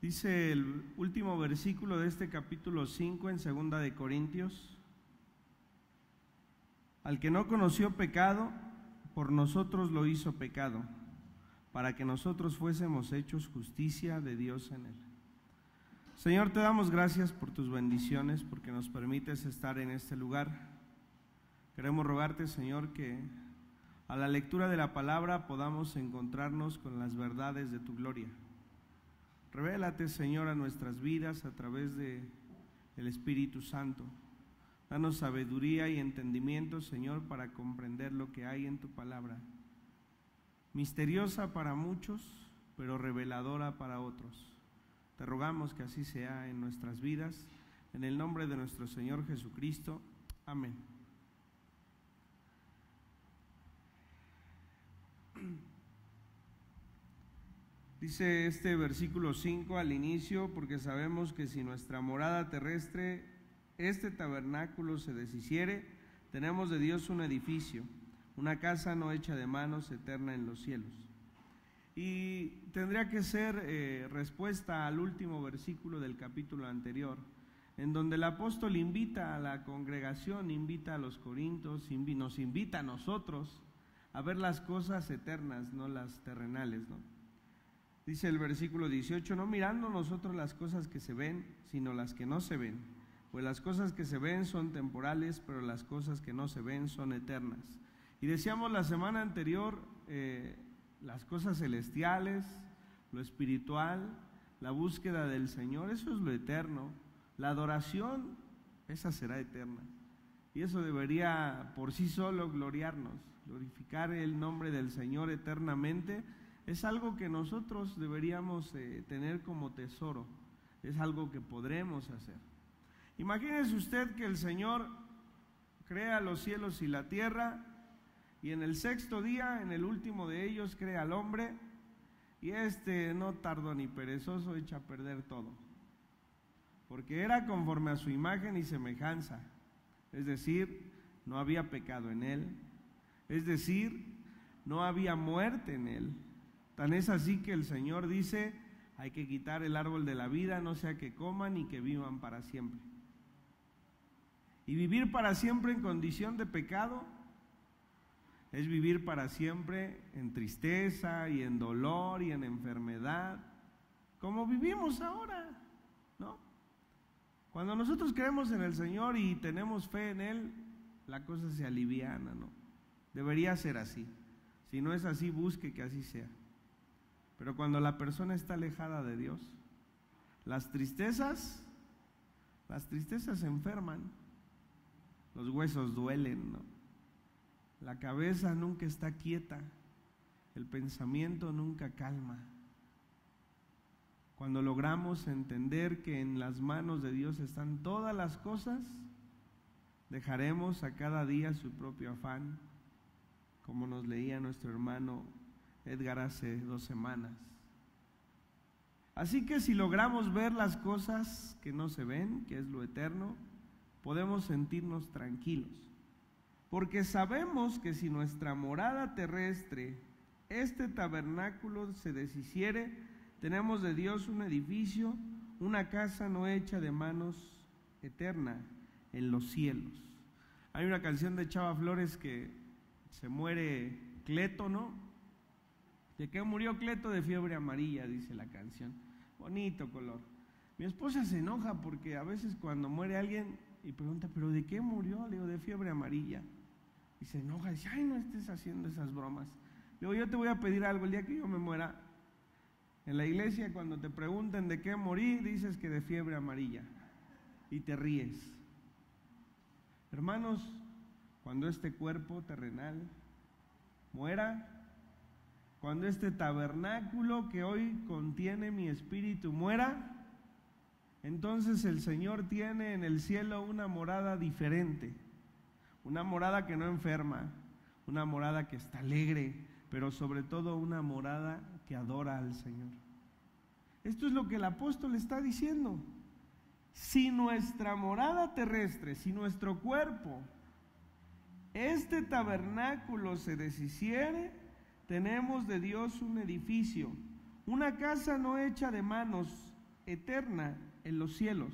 Dice el último versículo de este capítulo 5 en 2 de Corintios: al que no conoció pecado, por nosotros lo hizo pecado, para que nosotros fuésemos hechos justicia de Dios en él. Señor, te damos gracias por tus bendiciones, porque nos permites estar en este lugar. Queremos rogarte, Señor, que a la lectura de la palabra podamos encontrarnos con las verdades de tu gloria. Revélate, Señor, a nuestras vidas a través del Espíritu Santo. Danos sabiduría y entendimiento, Señor, para comprender lo que hay en tu palabra. Misteriosa para muchos, pero reveladora para otros. Te rogamos que así sea en nuestras vidas, en el nombre de nuestro Señor Jesucristo. Amén. Dice este versículo 5 al inicio: porque sabemos que si nuestra morada terrestre, este tabernáculo, se deshiciere, tenemos de Dios un edificio, una casa no hecha de manos, eterna en los cielos. Y tendría que ser respuesta al último versículo del capítulo anterior, en donde el apóstol invita a la congregación, invita a los corintios, nos invita a nosotros a ver las cosas eternas, no las terrenales, ¿no? Dice el versículo 18: no mirando nosotros las cosas que se ven, sino las que no se ven, pues las cosas que se ven son temporales, pero las cosas que no se ven son eternas. Y decíamos la semana anterior, las cosas celestiales, lo espiritual, la búsqueda del Señor, eso es lo eterno. La adoración, esa será eterna. Y eso debería por sí solo gloriarnos. Glorificar el nombre del Señor eternamente es algo que nosotros deberíamos tener como tesoro. Es algo que podremos hacer. Imagínese usted que el Señor crea los cielos y la tierra, y en el sexto día, en el último de ellos, crea al hombre, y no tardo ni perezoso echa a perder todo, porque era conforme a su imagen y semejanza, es decir, no había pecado en él, es decir, no había muerte en él. Tan es así que el Señor dice: hay que quitar el árbol de la vida, no sea que coman y que vivan para siempre. Y vivir para siempre en condición de pecado es vivir para siempre en tristeza y en dolor y en enfermedad, como vivimos ahora, ¿no? Cuando nosotros creemos en el Señor y tenemos fe en Él, la cosa se aliviana, ¿no? Debería ser así. Si no es así, busque que así sea. Pero cuando la persona está alejada de Dios, las tristezas enferman, los huesos duelen, ¿no? La cabeza nunca está quieta, el pensamiento nunca calma. Cuando logramos entender que en las manos de Dios están todas las cosas, dejaremos a cada día su propio afán, como nos leía nuestro hermano Edgar hace 2 semanas. Así que si logramos ver las cosas que no se ven, que es lo eterno, podemos sentirnos tranquilos, porque sabemos que si nuestra morada terrestre, este tabernáculo, se deshiciere, tenemos de Dios un edificio, una casa no hecha de manos, eterna en los cielos. Hay una canción de Chava Flores que se muere Cleto, ¿no? ¿De qué murió Cleto? De fiebre amarilla, dice la canción. Bonito color. Mi esposa se enoja porque a veces cuando muere alguien y pregunta: ¿pero de qué murió? Le digo: de fiebre amarilla. Y se enoja, dice: ay, no estés haciendo esas bromas. Le digo: yo te voy a pedir algo, el día que yo me muera, en la iglesia cuando te pregunten de qué morí, dices que de fiebre amarilla, y te ríes. Hermanos, cuando este cuerpo terrenal muera, cuando este tabernáculo que hoy contiene mi espíritu muera, entonces el Señor tiene en el cielo una morada diferente, una morada que no enferma, una morada que está alegre, pero sobre todo una morada que adora al Señor. Esto es lo que el apóstol está diciendo. Si nuestra morada terrestre, si nuestro cuerpo, este tabernáculo se deshiciere, tenemos de Dios un edificio, una casa no hecha de manos, eterna en los cielos.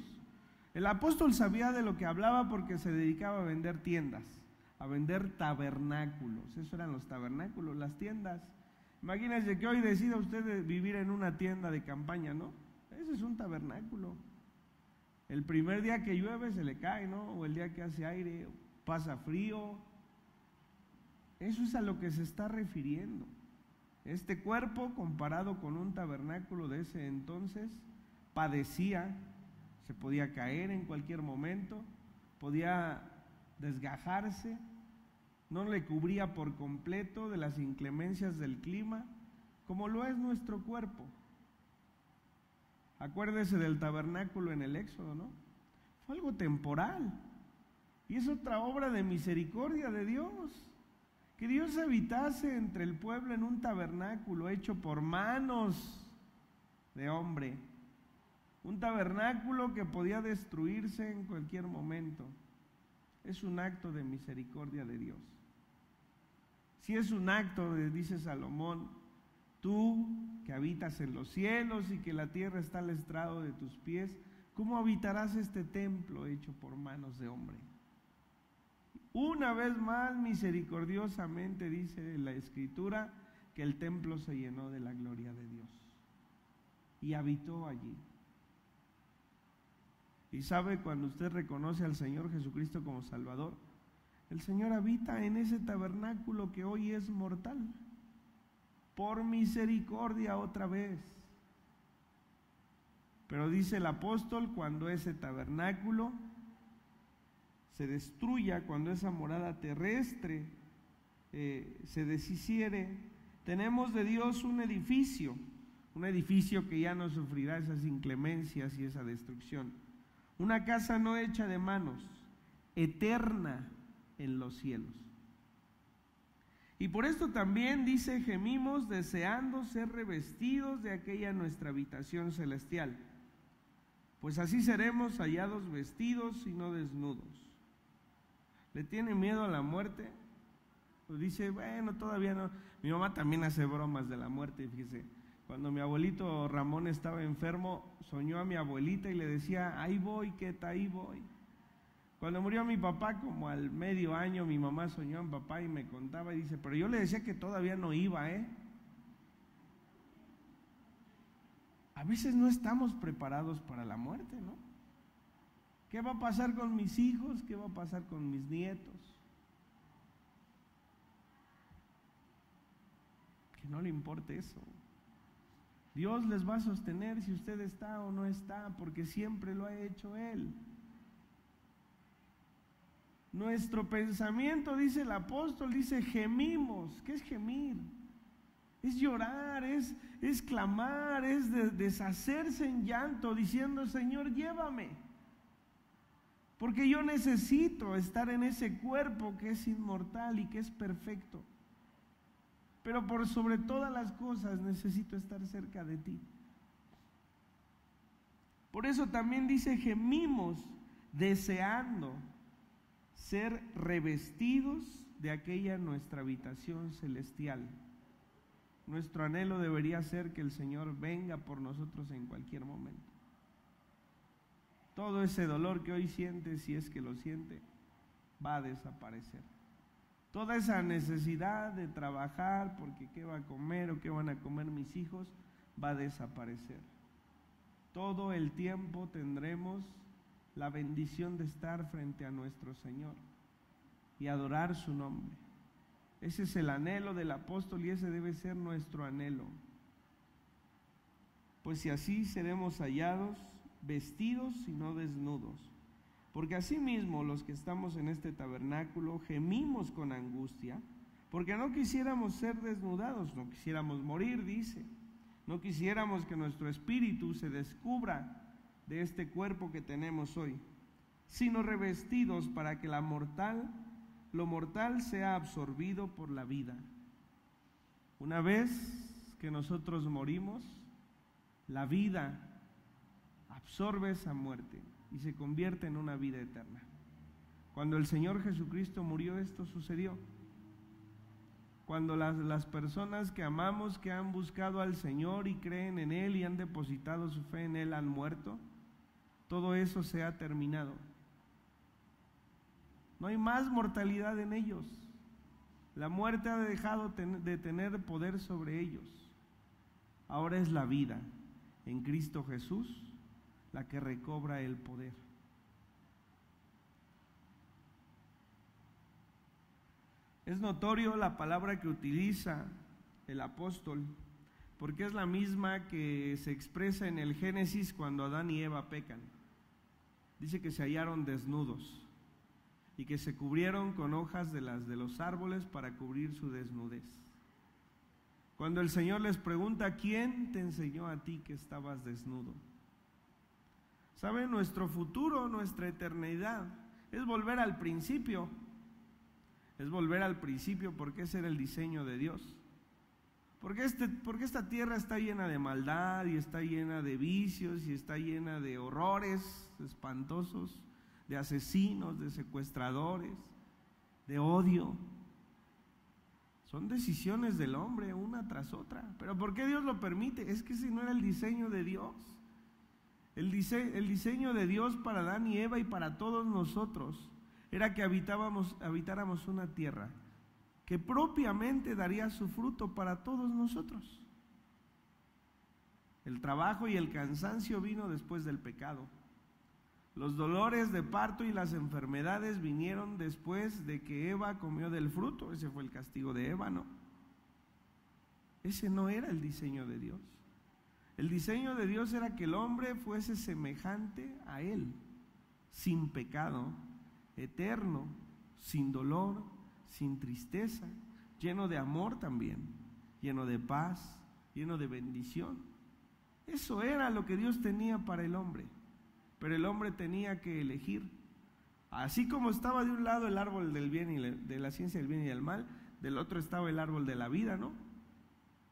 El apóstol sabía de lo que hablaba porque se dedicaba a vender tiendas, a vender tabernáculos. Eso eran los tabernáculos, las tiendas. Imagínense que hoy decida usted vivir en una tienda de campaña, ¿no? Ese es un tabernáculo. El primer día que llueve se le cae, ¿no? O el día que hace aire, pasa frío. Eso es a lo que se está refiriendo. Este cuerpo, comparado con un tabernáculo de ese entonces, padecía, se podía caer en cualquier momento, podía desgajarse, no le cubría por completo de las inclemencias del clima, como lo es nuestro cuerpo. Acuérdese del tabernáculo en el Éxodo, ¿no? Fue algo temporal, y es otra obra de misericordia de Dios. Que Dios habitase entre el pueblo en un tabernáculo hecho por manos de hombre. Un tabernáculo que podía destruirse en cualquier momento. Es un acto de misericordia de Dios. Si es un acto dice Salomón, tú que habitas en los cielos y que la tierra está al estrado de tus pies, ¿cómo habitarás este templo hecho por manos de hombre? Una vez más, misericordiosamente dice la Escritura que el templo se llenó de la gloria de Dios y habitó allí. Y sabe, cuando usted reconoce al Señor Jesucristo como Salvador, el Señor habita en ese tabernáculo que hoy es mortal, por misericordia otra vez. Pero dice el apóstol, cuando ese tabernáculo se destruya, cuando esa morada terrestre se deshiciere, tenemos de Dios un edificio que ya no sufrirá esas inclemencias y esa destrucción. Una casa no hecha de manos, eterna en los cielos. Y por esto también dice, gemimos deseando ser revestidos de aquella nuestra habitación celestial, pues así seremos hallados vestidos y no desnudos. ¿Le tiene miedo a la muerte? Pues dice, bueno, todavía no. Mi mamá también hace bromas de la muerte, fíjese. Cuando mi abuelito Ramón estaba enfermo, soñó a mi abuelita y le decía, ahí voy, Queta, ahí voy. Cuando murió mi papá, como al medio año, mi mamá soñó a mi papá y me contaba y dice, pero yo le decía que todavía no iba, A veces no estamos preparados para la muerte, ¿no? ¿Qué va a pasar con mis hijos? ¿Qué va a pasar con mis nietos? Que no le importe eso. Dios les va a sostener si usted está o no está, porque siempre lo ha hecho Él. Nuestro pensamiento, dice el apóstol, dice gemimos. ¿Qué es gemir? Es llorar, es clamar, es deshacerse en llanto, diciendo, Señor, llévame. Porque yo necesito estar en ese cuerpo que es inmortal y que es perfecto. Pero por sobre todas las cosas necesito estar cerca de ti. Por eso también dice, gemimos deseando ser revestidos de aquella nuestra habitación celestial. Nuestro anhelo debería ser que el Señor venga por nosotros en cualquier momento. Todo ese dolor que hoy siente, si es que lo siente, va a desaparecer. Toda esa necesidad de trabajar porque qué va a comer o qué van a comer mis hijos, va a desaparecer. Todo el tiempo tendremos la bendición de estar frente a nuestro Señor y adorar su nombre. Ese es el anhelo del apóstol y ese debe ser nuestro anhelo. Pues si así seremos hallados vestidos y no desnudos. Porque asimismo los que estamos en este tabernáculo gemimos con angustia, porque no quisiéramos ser desnudados, no quisiéramos morir, dice. No quisiéramos que nuestro espíritu se descubra de este cuerpo que tenemos hoy, sino revestidos para que lo mortal sea absorbido por la vida. Una vez que nosotros morimos, la vida absorbe esa muerte y se convierte en una vida eterna. Cuando el Señor Jesucristo murió, esto sucedió. cuando las personas que amamos, que han buscado al Señor y creen en Él y han depositado su fe en Él, han muerto, todo eso se ha terminado. No hay más mortalidad en ellos. La muerte ha dejado de tener poder sobre ellos. Ahora es la vida en Cristo Jesús la que recobra el poder. Es notorio la palabra que utiliza el apóstol, porque es la misma que se expresa en el Génesis cuando Adán y Eva pecan. Dice que se hallaron desnudos y que se cubrieron con hojas de los árboles para cubrir su desnudez. Cuando el Señor les pregunta, ¿quién te enseñó a ti que estabas desnudo? ¿Saben? Nuestro futuro, nuestra eternidad, es volver al principio. Es volver al principio, porque ese era el diseño de Dios. Porque esta tierra está llena de maldad y está llena de vicios y está llena de horrores espantosos, de asesinos, de secuestradores, de odio. Son decisiones del hombre una tras otra. ¿Pero por qué Dios lo permite? Es que ese no era el diseño de Dios. El diseño de Dios para Adán y Eva y para todos nosotros era que habitáramos una tierra que propiamente daría su fruto para todos nosotros. El trabajo y el cansancio vino después del pecado. Los dolores de parto y las enfermedades vinieron después de que Eva comió del fruto. Ese fue el castigo de Eva, ¿no? Ese no era el diseño de Dios. El diseño de Dios era que el hombre fuese semejante a Él, sin pecado, eterno, sin dolor, sin tristeza, lleno de amor también, lleno de paz, lleno de bendición. Eso era lo que Dios tenía para el hombre, pero el hombre tenía que elegir. Así como estaba de un lado el árbol del bien y de la ciencia del bien y del mal, del otro estaba el árbol de la vida, ¿no?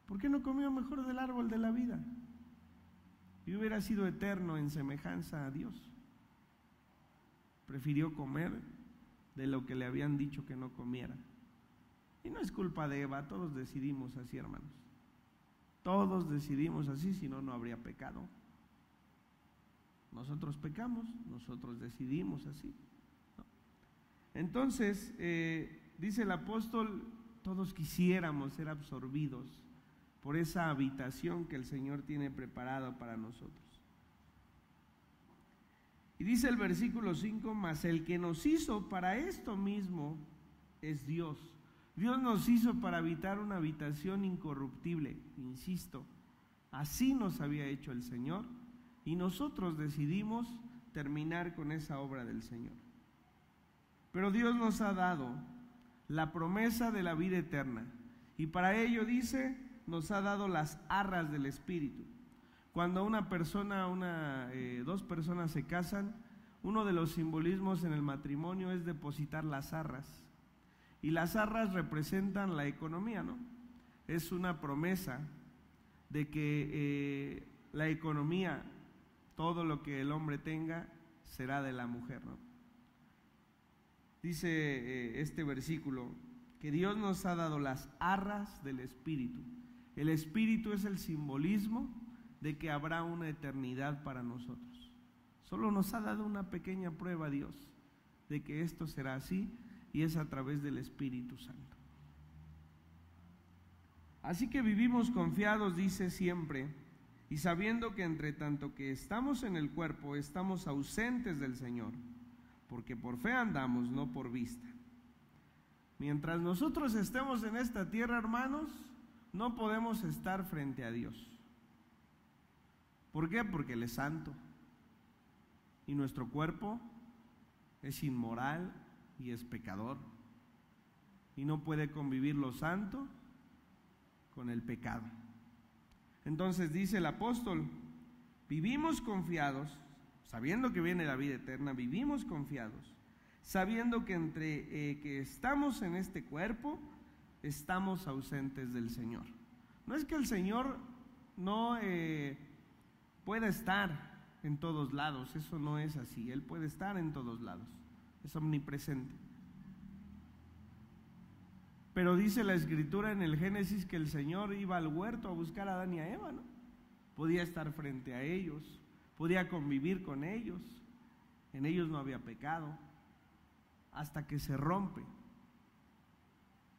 ¿Por qué no comió mejor del árbol de la vida? Y hubiera sido eterno en semejanza a Dios. Prefirió comer de lo que le habían dicho que no comiera. Y no es culpa de Eva, todos decidimos así, hermanos. Todos decidimos así, si no, no habría pecado. Nosotros pecamos, nosotros decidimos así, ¿no? Entonces, dice el apóstol, todos quisiéramos ser absorbidos por esa habitación que el Señor tiene preparada para nosotros. Y dice el versículo 5, mas el que nos hizo para esto mismo es Dios. Dios nos hizo para habitar una habitación incorruptible, insisto, así nos había hecho el Señor, y nosotros decidimos terminar con esa obra del Señor. Pero Dios nos ha dado la promesa de la vida eterna, y para ello, dice, nos ha dado las arras del Espíritu. Cuando una persona, dos personas se casan, uno de los simbolismos en el matrimonio es depositar las arras. Y las arras representan la economía, ¿no? Es una promesa de que la economía, todo lo que el hombre tenga, será de la mujer, ¿no? Dice este versículo que Dios nos ha dado las arras del Espíritu. El Espíritu es el simbolismo de que habrá una eternidad para nosotros. Solo nos ha dado una pequeña prueba Dios de que esto será así, y es a través del Espíritu Santo. Así que vivimos confiados, dice siempre, y sabiendo que entre tanto que estamos en el cuerpo, estamos ausentes del Señor, porque por fe andamos, no por vista. Mientras nosotros estemos en esta tierra, hermanos, no podemos estar frente a Dios. ¿Por qué? Porque Él es santo y nuestro cuerpo es inmoral y es pecador, y no puede convivir lo santo con el pecado. Entonces dice el apóstol, vivimos confiados, sabiendo que viene la vida eterna, vivimos confiados, sabiendo que entre que estamos en este cuerpo, estamos ausentes del Señor. No es que el Señor no pueda estar en todos lados, eso no es así. Él puede estar en todos lados, es omnipresente. Pero dice la Escritura en el Génesis que el Señor iba al huerto a buscar a Adán y a Eva, ¿no? Podía estar frente a ellos, podía convivir con ellos, en ellos no había pecado, hasta que se rompe.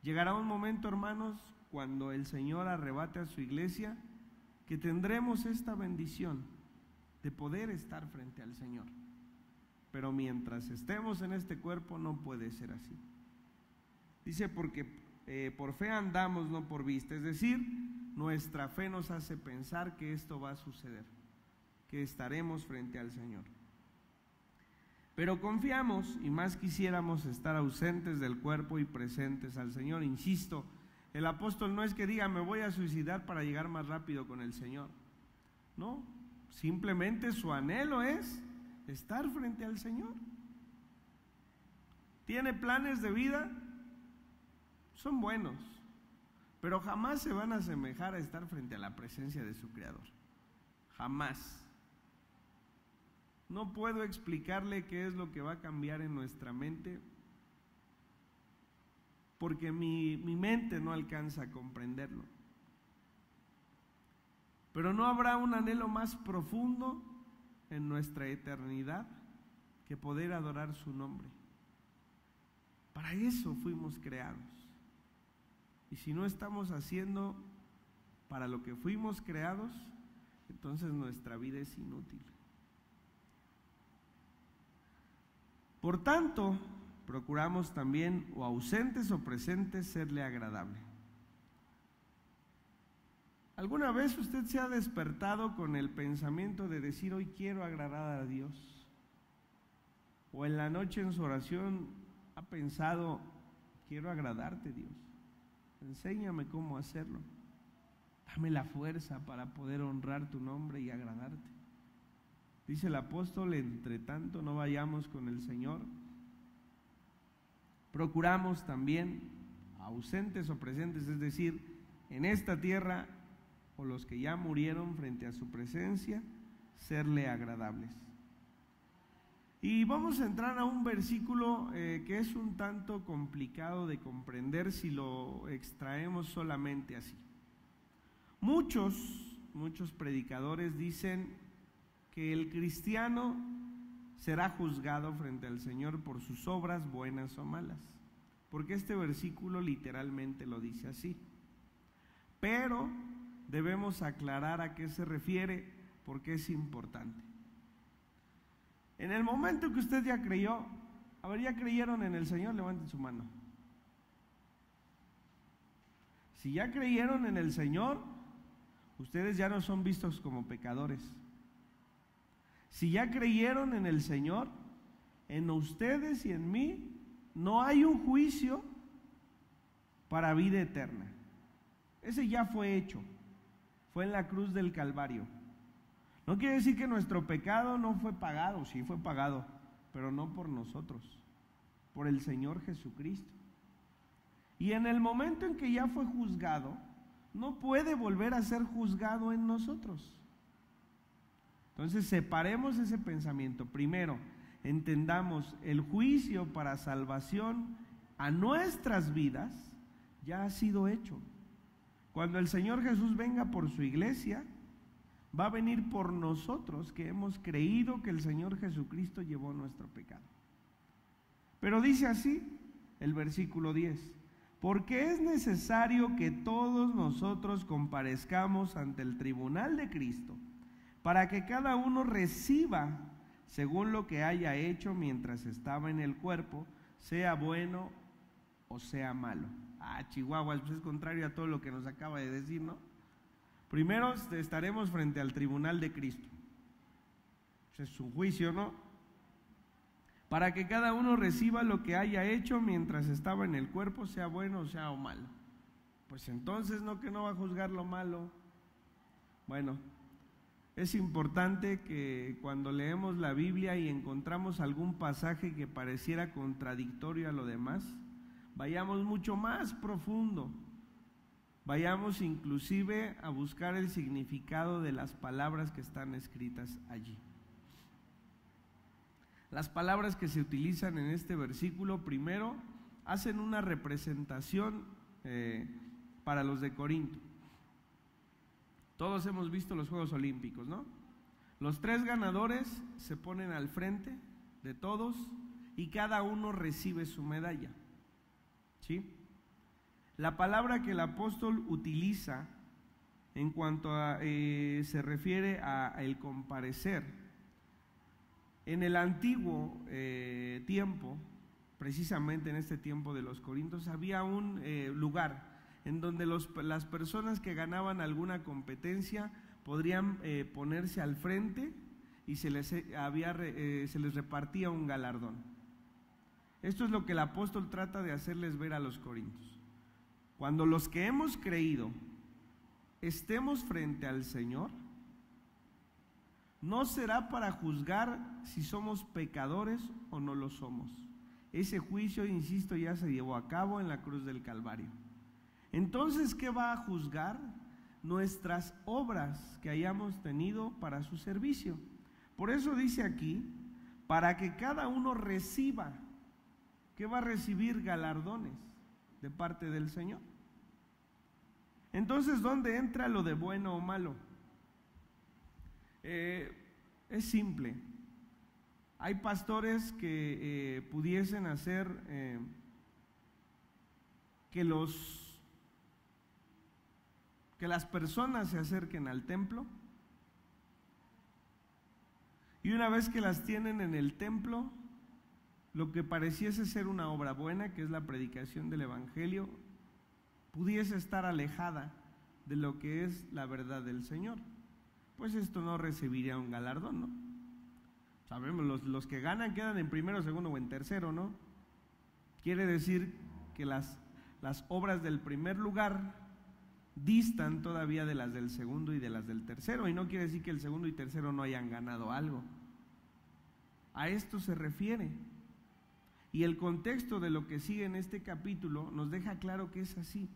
Llegará un momento, hermanos, cuando el Señor arrebate a su iglesia, que tendremos esta bendición de poder estar frente al Señor. Pero mientras estemos en este cuerpo no puede ser así. Dice, porque por fe andamos, no por vista. Es decir, nuestra fe nos hace pensar que esto va a suceder, que estaremos frente al Señor. Pero confiamos, y más quisiéramos estar ausentes del cuerpo y presentes al Señor. Insisto, el apóstol no es que diga, me voy a suicidar para llegar más rápido con el Señor. No, simplemente su anhelo es estar frente al Señor. ¿Tiene planes de vida? Son buenos, pero jamás se van a asemejar a estar frente a la presencia de su Creador. Jamás. No puedo explicarle qué es lo que va a cambiar en nuestra mente, porque mi mente no alcanza a comprenderlo. Pero no habrá un anhelo más profundo en nuestra eternidad que poder adorar su nombre. Para eso fuimos creados. Y si no estamos haciendo para lo que fuimos creados, entonces nuestra vida es inútil. Por tanto, procuramos también, o ausentes o presentes, serle agradable. ¿Alguna vez usted se ha despertado con el pensamiento de decir, hoy quiero agradar a Dios? O en la noche en su oración ha pensado, quiero agradarte, Dios. Enséñame cómo hacerlo. Dame la fuerza para poder honrar tu nombre y agradarte. Dice el apóstol, entre tanto no vayamos con el Señor, procuramos también, ausentes o presentes, es decir, en esta tierra o los que ya murieron frente a su presencia, serle agradables. Y vamos a entrar a un versículo que es un tanto complicado de comprender si lo extraemos solamente así. Muchos predicadores dicen que el cristiano será juzgado frente al Señor por sus obras buenas o malas, porque este versículo literalmente lo dice así. Pero debemos aclarar a qué se refiere, porque es importante. En el momento que usted ya creyó, a ver, ¿ya creyeron en el Señor? Levanten su mano. Si ya creyeron en el Señor, ustedes ya no son vistos como pecadores. Si ya creyeron en el Señor, en ustedes y en mí no hay un juicio para vida eterna. Ese ya fue hecho, fue en la cruz del Calvario. No quiere decir que nuestro pecado no fue pagado, sí fue pagado, pero no por nosotros, por el Señor Jesucristo. Y en el momento en que ya fue juzgado, no puede volver a ser juzgado en nosotros. Entonces separemos ese pensamiento. Primero, entendamos, el juicio para salvación a nuestras vidas ya ha sido hecho. Cuando el Señor Jesús venga por su iglesia, va a venir por nosotros que hemos creído que el Señor Jesucristo llevó nuestro pecado. Pero dice así el versículo 10, porque es necesario que todos nosotros comparezcamos ante el tribunal de Cristo, para que cada uno reciba según lo que haya hecho mientras estaba en el cuerpo, sea bueno o sea malo. Chihuahua, pues es contrario a todo lo que nos acaba de decir, ¿no? Primero estaremos frente al tribunal de Cristo. Ese es su juicio, ¿no? Para que cada uno reciba lo que haya hecho mientras estaba en el cuerpo, sea bueno o sea malo. Pues entonces, ¿no que no va a juzgar lo malo? Bueno, es importante que cuando leemos la Biblia y encontramos algún pasaje que pareciera contradictorio a lo demás, vayamos mucho más profundo. Vayamos inclusive a buscar el significado de las palabras que están escritas allí. Las palabras que se utilizan en este versículo, primero, hacen una representación para los de Corinto. Todos hemos visto los Juegos Olímpicos, ¿no? Los 3 ganadores se ponen al frente de todos y cada uno recibe su medalla, ¿sí? La palabra que el apóstol utiliza en cuanto a se refiere a el comparecer. En el antiguo tiempo, precisamente en este tiempo de los Corintios, había un lugar en donde las personas que ganaban alguna competencia podrían ponerse al frente y se les repartía un galardón. Esto es lo que el apóstol trata de hacerles ver a los corintios. Cuando los que hemos creído estemos frente al Señor, no será para juzgar si somos pecadores o no lo somos. Ese juicio, insisto, ya se llevó a cabo en la cruz del Calvario. Entonces, ¿qué va a juzgar? Nuestras obras que hayamos tenido para su servicio. Por eso dice aquí, para que cada uno reciba, que va a recibir galardones de parte del Señor. Entonces, ¿dónde entra lo de bueno o malo? Es simple. Hay pastores que pudiesen hacer que las personas se acerquen al templo, y una vez que las tienen en el templo, lo que pareciese ser una obra buena, que es la predicación del Evangelio, pudiese estar alejada de lo que es la verdad del Señor. Pues esto no recibiría un galardón, ¿no? Sabemos, los que ganan quedan en primero, segundo o en tercero, ¿no? Quiere decir que las obras del primer lugar distan todavía de las del segundo y de las del tercero, y no quiere decir que el segundo y tercero no hayan ganado algo. A esto se refiere. Y el contexto de lo que sigue en este capítulo nos deja claro que es así.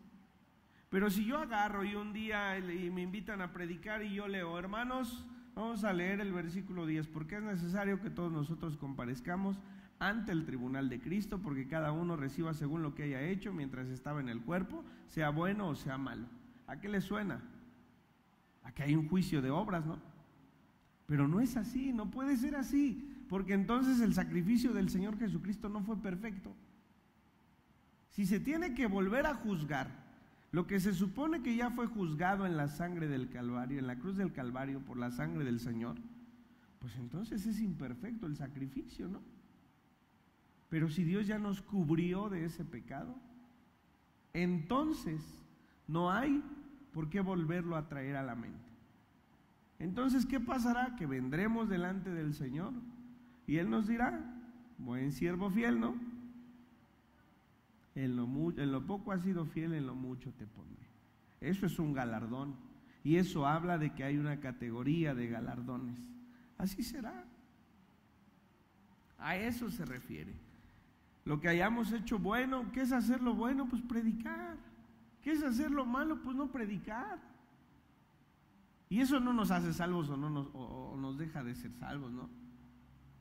Pero si yo agarro y un día y me invitan a predicar y yo leo, hermanos, vamos a leer el versículo 10, porque es necesario que todos nosotros comparezcamos ante el tribunal de Cristo, porque cada uno reciba según lo que haya hecho mientras estaba en el cuerpo, sea bueno o sea malo. ¿A qué le suena? A que hay un juicio de obras, ¿no? Pero no es así, no puede ser así, porque entonces el sacrificio del Señor Jesucristo no fue perfecto. Si se tiene que volver a juzgar lo que se supone que ya fue juzgado en la sangre del Calvario, en la cruz del Calvario por la sangre del Señor, pues entonces es imperfecto el sacrificio, ¿no? Pero si Dios ya nos cubrió de ese pecado, entonces no hay por qué volverlo a traer a la mente. Entonces, ¿qué pasará? Que vendremos delante del Señor y Él nos dirá, buen siervo fiel, ¿no? En lo poco has sido fiel, en lo mucho te pondré. Eso es un galardón, y eso habla de que hay una categoría de galardones. Así será. A eso se refiere. Lo que hayamos hecho bueno, ¿qué es hacer lo bueno? Pues predicar. ¿Qué es hacer lo malo? Pues no predicar. Y eso no nos hace salvos o nos deja de ser salvos, ¿no?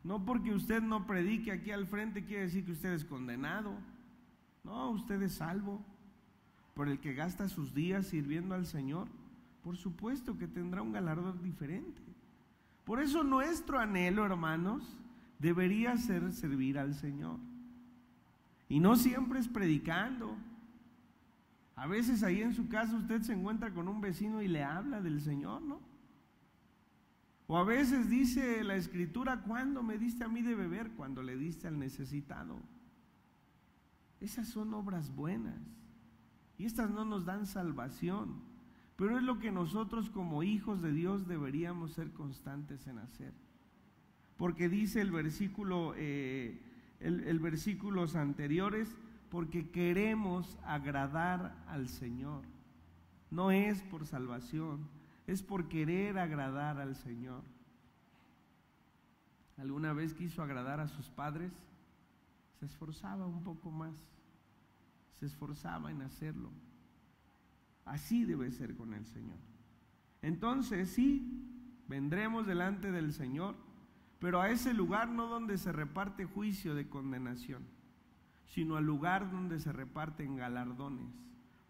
No porque usted no predique aquí al frente quiere decir que usted es condenado. No, usted es salvo. Por el que gasta sus días sirviendo al Señor, por supuesto que tendrá un galardón diferente. Por eso nuestro anhelo, hermanos, debería ser servir al Señor. Y no siempre es predicando. A veces ahí en su casa usted se encuentra con un vecino y le habla del Señor, ¿no? O a veces dice la Escritura, ¿cuándo me diste a mí de beber? Cuando le diste al necesitado. Esas son obras buenas, y estas no nos dan salvación, pero es lo que nosotros como hijos de Dios deberíamos ser constantes en hacer. Porque dice el versículo, versículos anteriores, porque queremos agradar al Señor. No es por salvación, es por querer agradar al Señor. ¿Alguna vez quiso agradar a sus padres? Se esforzaba un poco más, se esforzaba en hacerlo. Así debe ser con el Señor. Entonces sí, vendremos delante del Señor, pero a ese lugar no donde se reparte juicio de condenación, sino al lugar donde se reparten galardones.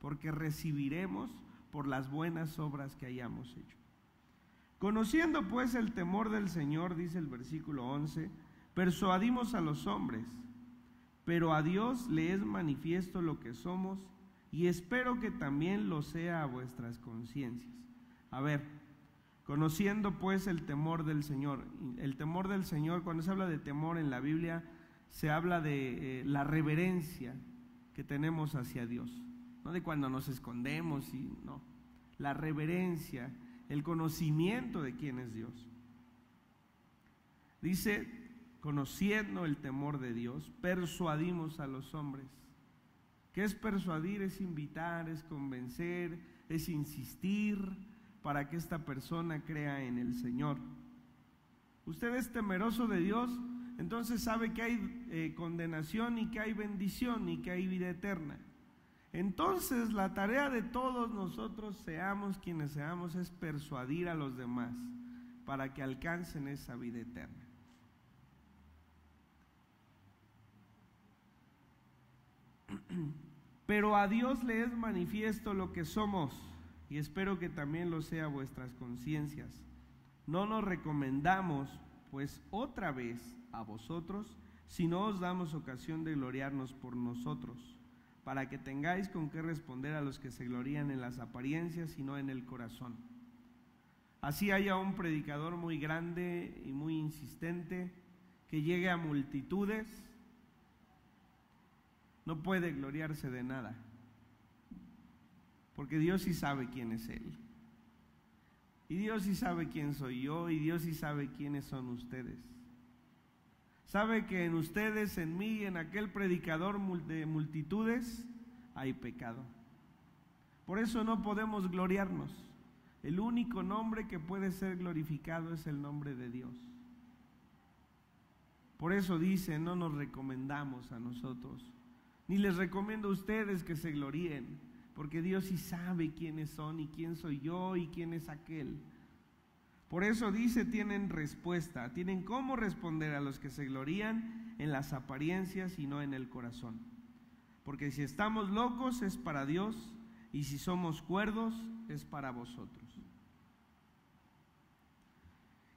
porque recibiremos por las buenas obras que hayamos hecho. Conociendo pues el temor del Señor, dice el versículo 11, persuadimos a los hombres, pero a Dios le es manifiesto lo que somos, y espero que también lo sea a vuestras conciencias. A ver, conociendo pues el temor del Señor. El temor del Señor, cuando se habla de temor en la Biblia, se habla de la reverencia que tenemos hacia Dios, no de cuando nos escondemos, no, la reverencia, el conocimiento de quién es Dios. Dice, conociendo el temor de Dios, persuadimos a los hombres. ¿Qué es persuadir? Es invitar, es convencer, es insistir para que esta persona crea en el Señor. Usted es temeroso de Dios, entonces sabe que hay condenación y que hay bendición y que hay vida eterna. Entonces la tarea de todos nosotros, seamos quienes seamos, es persuadir a los demás para que alcancen esa vida eterna. Pero a Dios le es manifiesto lo que somos, y espero que también lo sea vuestras conciencias. No nos recomendamos, pues, otra vez a vosotros, si no os damos ocasión de gloriarnos por nosotros, para que tengáis con qué responder a los que se glorían en las apariencias y no en el corazón. Así haya un predicador muy grande y muy insistente, que llegue a multitudes, no puede gloriarse de nada, porque Dios sí sabe quién es Él, y Dios sí sabe quién soy yo, y Dios sí sabe quiénes son ustedes. Sabe que en ustedes, en mí, en aquel predicador de multitudes, hay pecado. Por eso no podemos gloriarnos. El único nombre que puede ser glorificado es el nombre de Dios. Por eso dice, no nos recomendamos a nosotros, ni les recomiendo a ustedes que se gloríen, porque Dios sí sabe quiénes son y quién soy yo y quién es aquel. Por eso dice, tienen respuesta, tienen cómo responder a los que se glorían en las apariencias y no en el corazón. Porque si estamos locos es para Dios, y si somos cuerdos es para vosotros.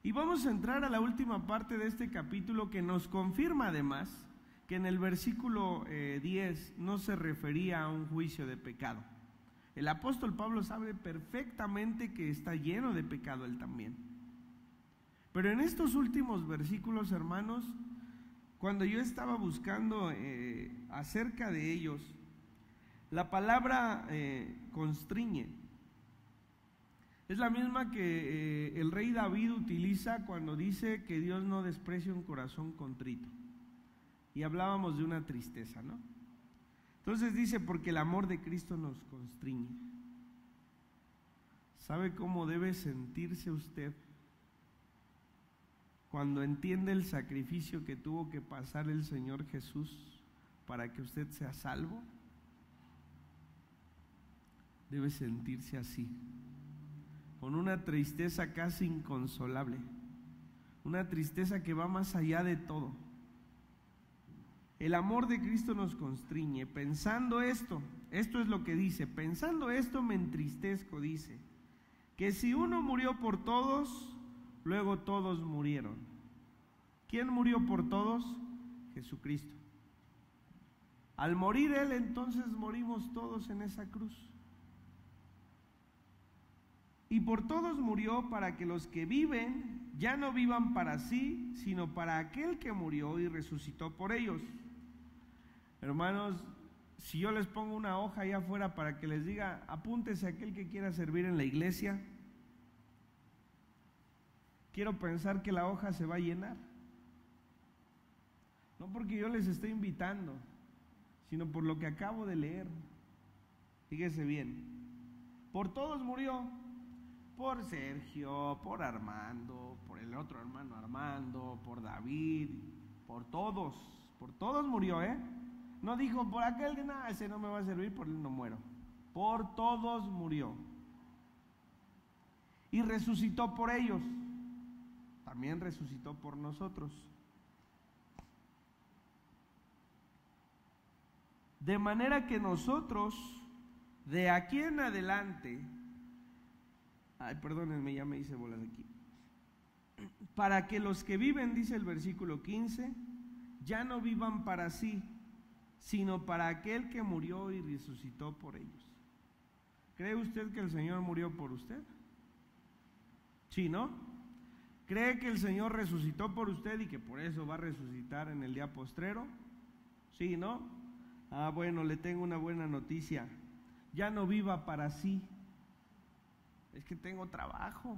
Y vamos a entrar a la última parte de este capítulo, que nos confirma además que en el versículo 10 no se refería a un juicio de pecado. El apóstol Pablo sabe perfectamente que está lleno de pecado él también. Pero en estos últimos versículos, hermanos, cuando yo estaba buscando acerca de ellos, la palabra constriñe es la misma que el rey David utiliza cuando dice que Dios no desprecia un corazón contrito. Y hablábamos de una tristeza, ¿no? Entonces dice, porque el amor de Cristo nos constriñe. ¿Sabe cómo debe sentirse usted cuando entiende el sacrificio que tuvo que pasar el Señor Jesús para que usted sea salvo? Debe sentirse así, con una tristeza casi inconsolable, una tristeza que va más allá de todo. El amor de Cristo nos constriñe. Pensando esto es lo que dice, pensando esto me entristezco, dice, que si uno murió por todos, luego todos murieron. ¿Quién murió por todos? Jesucristo. Al morir Él, entonces morimos todos en esa cruz. Y por todos murió, para que los que viven ya no vivan para sí, sino para aquel que murió y resucitó por ellos. Hermanos, si yo les pongo una hoja allá afuera para que les diga, apúntese a aquel que quiera servir en la iglesia, quiero pensar que la hoja se va a llenar. No porque yo les esté invitando, sino por lo que acabo de leer. Fíjese bien, por todos murió, por Sergio, por Armando, por el otro hermano Armando, por David, por todos murió, No dijo, por aquel que nada, ese no me va a servir, por él no muero. Por todos murió. Y resucitó por ellos. También resucitó por nosotros. De manera que nosotros De aquí en adelante, ay, perdónenme, ya me hice bolas aquí. Para que los que viven, dice el versículo 15, ya no vivan para sí, sino para aquel que murió y resucitó por ellos. ¿Cree usted que el Señor murió por usted? Sí, ¿no? ¿Cree que el Señor resucitó por usted y que por eso va a resucitar en el día postrero? Sí, ¿no? Ah, bueno, le tengo una buena noticia. Ya no viva para sí. Es que tengo trabajo.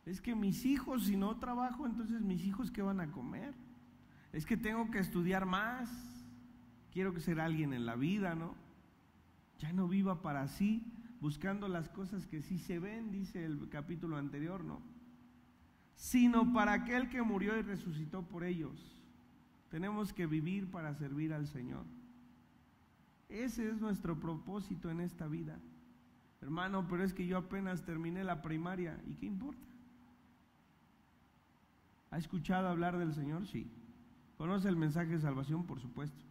Es que mis hijos, si no trabajo, entonces mis hijos, ¿qué van a comer? Es que tengo que estudiar más. Quiero ser alguien en la vida, ¿no? Ya no viva para sí, buscando las cosas que sí se ven, dice el capítulo anterior, ¿no? Sino para aquel que murió y resucitó por ellos. Tenemos que vivir para servir al Señor. Ese es nuestro propósito en esta vida. Hermano, pero es que yo apenas terminé la primaria, ¿y qué importa? ¿Ha escuchado hablar del Señor? Sí. ¿Conoce el mensaje de salvación? Por supuesto.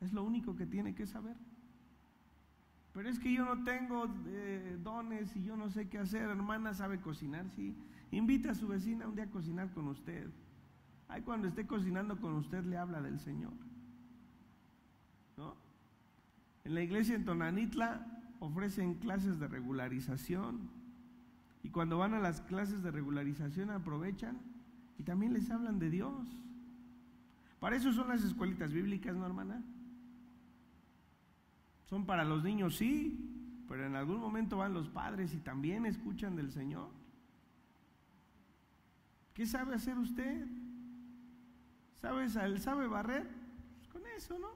Es lo único que tiene que saber. Pero es que yo no tengo dones y yo no sé qué hacer. Hermana, ¿sabe cocinar? Sí. Invita a su vecina un día a cocinar con usted. Ay, cuando esté cocinando con usted le habla del Señor, ¿no? En la iglesia en Tonanitla ofrecen clases de regularización. Y cuando van a las clases de regularización aprovechan y también les hablan de Dios. Para eso son las escuelitas bíblicas, ¿no, hermana? Son para los niños, sí, pero en algún momento van los padres y también escuchan del Señor. ¿Qué sabe hacer usted? ¿Sabe barrer? Pues con eso, ¿no?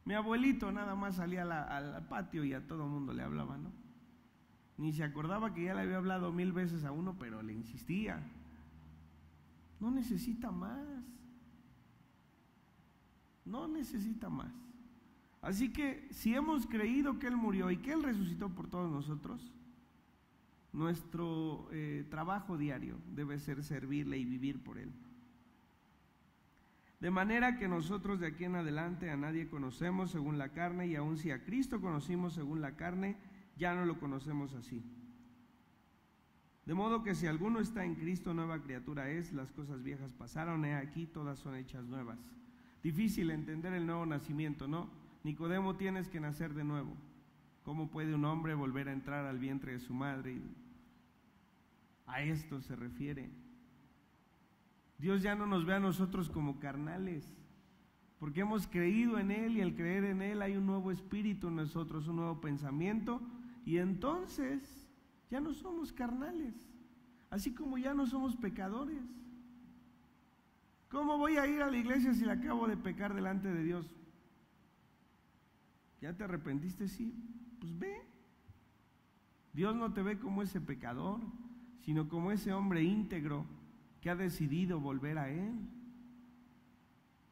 Mi abuelito nada más salía al patio y a todo el mundo le hablaba, ¿no? Ni se acordaba que ya le había hablado 1000 veces a uno, pero le insistía. No necesita más. No necesita más. Así que si hemos creído que Él murió y que Él resucitó por todos nosotros, nuestro trabajo diario debe ser servirle y vivir por Él. De manera que nosotros de aquí en adelante a nadie conocemos según la carne, y aun si a Cristo conocimos según la carne, ya no lo conocemos así. De modo que si alguno está en Cristo, nueva criatura es, las cosas viejas pasaron, he aquí, todas son hechas nuevas. Difícil entender el nuevo nacimiento, ¿no? Nicodemo, tienes que nacer de nuevo. ¿Cómo puede un hombre volver a entrar al vientre de su madre? A esto se refiere. Dios ya no nos ve a nosotros como carnales, porque hemos creído en Él, y al creer en Él hay un nuevo espíritu en nosotros, un nuevo pensamiento, y entonces ya no somos carnales, así como ya no somos pecadores. ¿Cómo voy a ir a la iglesia si le acabo de pecar delante de Dios? ¿Ya te arrepentiste? Sí, pues ve. Dios no te ve como ese pecador, sino como ese hombre íntegro que ha decidido volver a Él.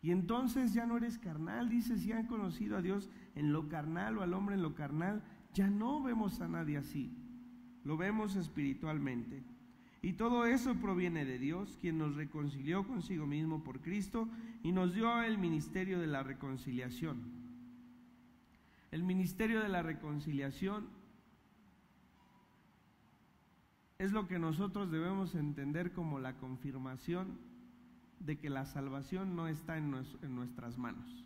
Y entonces ya no eres carnal, dice, si han conocido a Dios en lo carnal o al hombre en lo carnal, ya no vemos a nadie así, lo vemos espiritualmente. Y todo eso proviene de Dios, quien nos reconcilió consigo mismo por Cristo y nos dio el ministerio de la reconciliación. El ministerio de la reconciliación es lo que nosotros debemos entender como la confirmación de que la salvación no está en nuestras manos.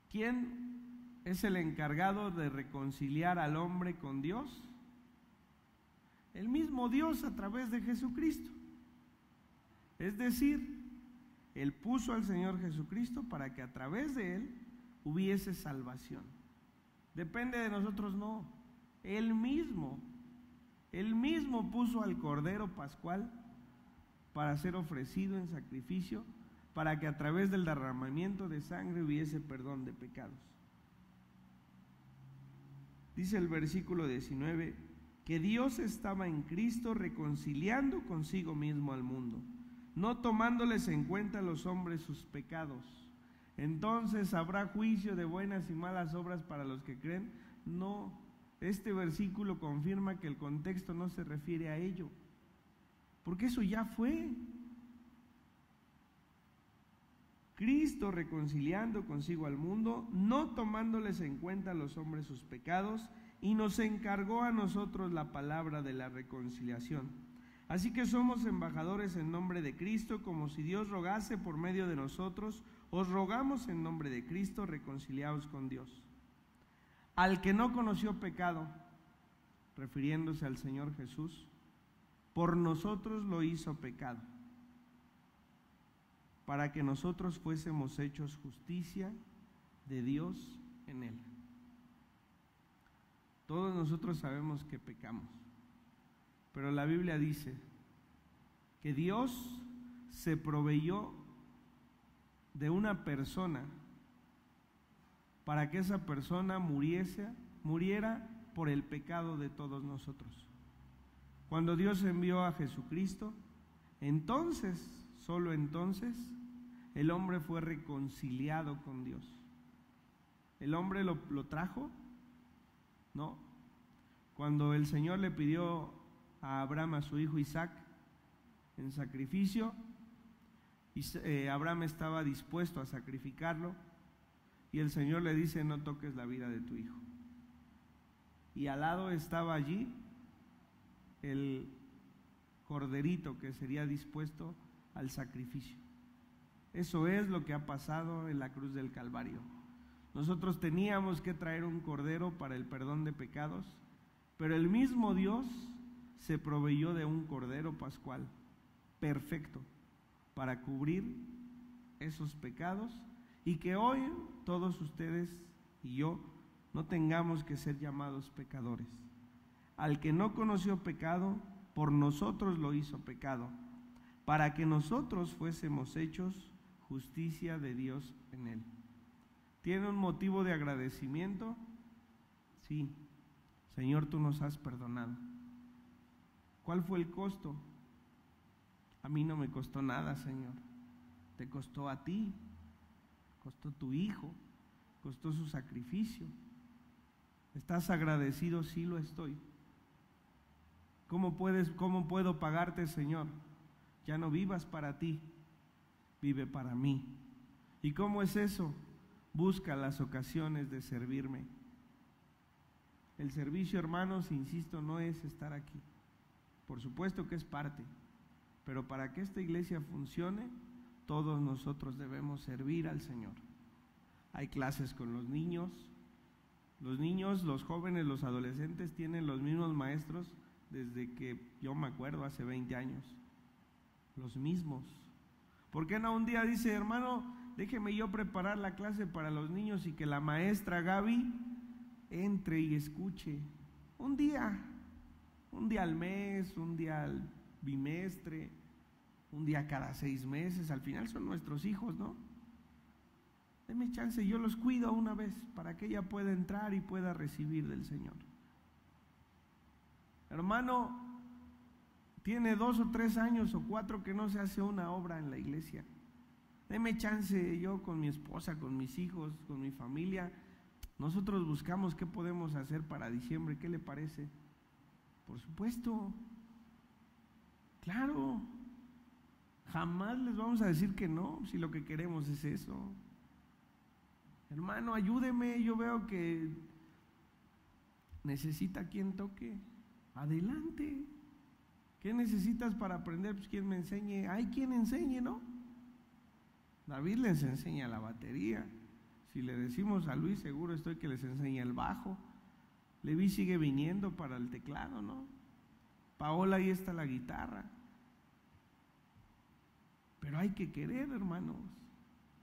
¿Quién es el encargado de reconciliar al hombre con Dios? El mismo Dios a través de Jesucristo. Es decir, Él puso al Señor Jesucristo para que a través de Él hubiese salvación. Depende de nosotros, no. Él mismo puso al Cordero Pascual para ser ofrecido en sacrificio, para que a través del derramamiento de sangre hubiese perdón de pecados. Dice el versículo 19, que Dios estaba en Cristo reconciliando consigo mismo al mundo, no tomándoles en cuenta a los hombres sus pecados. Entonces, ¿habrá juicio de buenas y malas obras para los que creen? No, este versículo confirma que el contexto no se refiere a ello, porque eso ya fue. Cristo reconciliando consigo al mundo, no tomándoles en cuenta a los hombres sus pecados, y nos encargó a nosotros la palabra de la reconciliación. Así que somos embajadores en nombre de Cristo, como si Dios rogase por medio de nosotros. Os rogamos en nombre de Cristo, reconciliaos con Dios. Al que no conoció pecado, refiriéndose al Señor Jesús, por nosotros lo hizo pecado, para que nosotros fuésemos hechos justicia de Dios en él. Todos nosotros sabemos que pecamos, pero la Biblia dice que Dios se proveyó de una persona para que esa persona muriera por el pecado de todos nosotros. Cuando Dios envió a Jesucristo, entonces, solo entonces, el hombre fue reconciliado con Dios. ¿El hombre lo trajo? No. Cuando el Señor le pidió a Abraham a su hijo Isaac en sacrificio, Abraham estaba dispuesto a sacrificarlo, y el Señor le dice: no toques la vida de tu hijo. Y al lado estaba allí el corderito que sería dispuesto al sacrificio. Eso es lo que ha pasado en la cruz del Calvario. Nosotros teníamos que traer un cordero para el perdón de pecados, pero el mismo Dios se proveyó de un cordero pascual perfecto para cubrir esos pecados, y que hoy todos ustedes y yo no tengamos que ser llamados pecadores. Al que no conoció pecado, por nosotros lo hizo pecado, para que nosotros fuésemos hechos justicia de Dios en él. ¿Tiene un motivo de agradecimiento? Sí. Señor, tú nos has perdonado. ¿Cuál fue el costo? A mí no me costó nada, Señor. Te costó a ti, costó tu hijo, costó su sacrificio. ¿Estás agradecido? Sí, lo estoy. ¿Cómo puedo pagarte, Señor? Ya no vivas para ti, vive para mí. ¿Y cómo es eso? Busca las ocasiones de servirme. El servicio, hermanos, insisto, no es estar aquí. Por supuesto que es parte, pero para que esta iglesia funcione, todos nosotros debemos servir al Señor. Hay clases con los niños, los jóvenes, los adolescentes tienen los mismos maestros desde que yo me acuerdo, hace 20 años, los mismos. ¿Por qué no un día dice: hermano, déjeme yo preparar la clase para los niños y que la maestra Gaby entre y escuche? Un día al mes, un día al bimestre, un día cada 6 meses. Al final son nuestros hijos, ¿no? Deme chance, yo los cuido una vez para que ella pueda entrar y pueda recibir del Señor. Hermano, tiene 2 o 3 años o 4 que no se hace una obra en la iglesia. Deme chance, yo con mi esposa, con mis hijos, con mi familia, nosotros buscamos qué podemos hacer para diciembre. ¿Qué le parece? Por supuesto, claro, jamás les vamos a decir que no, si lo que queremos es eso. Hermano, ayúdeme, yo veo que necesita quien toque. Adelante. ¿Qué necesitas para aprender? Pues quien me enseñe. Hay quien enseñe, ¿no? David les enseña la batería. Si le decimos a Luis, seguro estoy que les enseña el bajo. Levi sigue viniendo para el teclado, ¿no? Paola, ahí está la guitarra. Pero hay que querer, hermanos.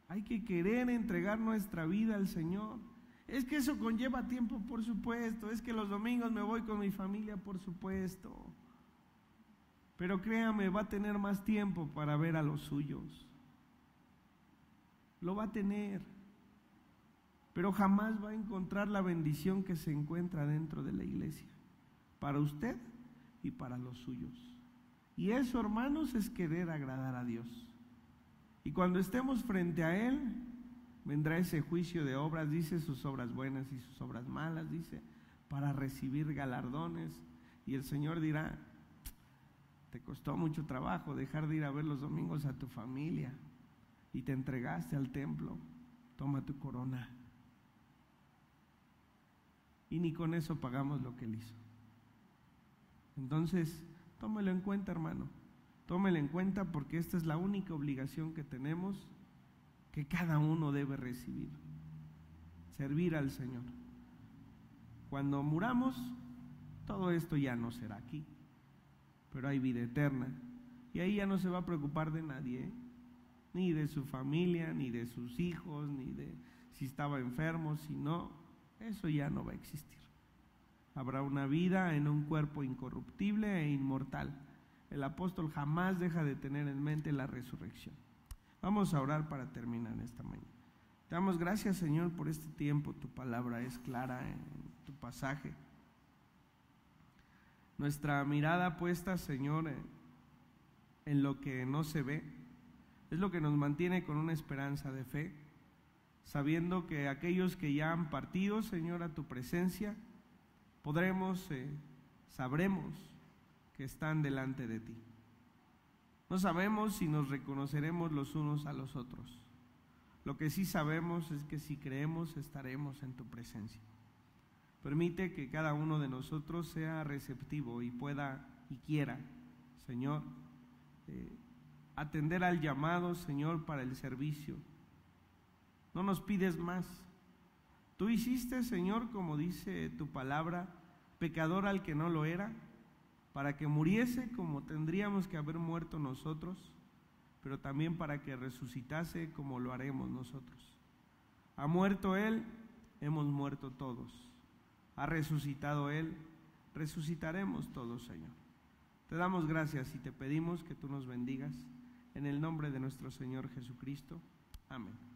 Hay que querer entregar nuestra vida al Señor. Es que eso conlleva tiempo, por supuesto. Es que los domingos me voy con mi familia, por supuesto. Pero créame, va a tener más tiempo para ver a los suyos. Lo va a tener. Pero jamás va a encontrar la bendición que se encuentra dentro de la iglesia, para usted y para los suyos. Y eso, hermanos, es querer agradar a Dios. Y cuando estemos frente a Él, vendrá ese juicio de obras, dice, sus obras buenas y sus obras malas, dice, para recibir galardones. Y el Señor dirá: te costó mucho trabajo dejar de ir a ver los domingos a tu familia. y te entregaste al templo, toma tu corona. Y ni con eso pagamos lo que Él hizo. Entonces, tómelo en cuenta, hermano. Tómelo en cuenta, porque esta es la única obligación que tenemos, que cada uno debe recibir: servir al Señor. Cuando muramos, todo esto ya no será aquí, pero hay vida eterna, y ahí ya no se va a preocupar de nadie, ni de su familia, ni de sus hijos, ni de si estaba enfermo, si no, eso ya no va a existir. Habrá una vida en un cuerpo incorruptible e inmortal. El apóstol jamás deja de tener en mente la resurrección. Vamos a orar para terminar esta mañana. Te damos gracias, Señor, por este tiempo. Tu palabra es clara en tu pasaje. Nuestra mirada puesta, Señor, en lo que no se ve, es lo que nos mantiene con una esperanza de fe, sabiendo que aquellos que ya han partido, Señor, a tu presencia, sabremos que están delante de ti. No sabemos si nos reconoceremos los unos a los otros. Lo que sí sabemos es que si creemos, estaremos en tu presencia. Permite que cada uno de nosotros sea receptivo y pueda y quiera, Señor, atender al llamado, Señor, para el servicio. No nos pides más. Tú hiciste, Señor, como dice tu palabra, pecador al que no lo era, para que muriese como tendríamos que haber muerto nosotros, pero también para que resucitase como lo haremos nosotros. Ha muerto Él, hemos muerto todos. Ha resucitado Él, resucitaremos todos, Señor. Te damos gracias y te pedimos que tú nos bendigas, en el nombre de nuestro Señor Jesucristo. Amén.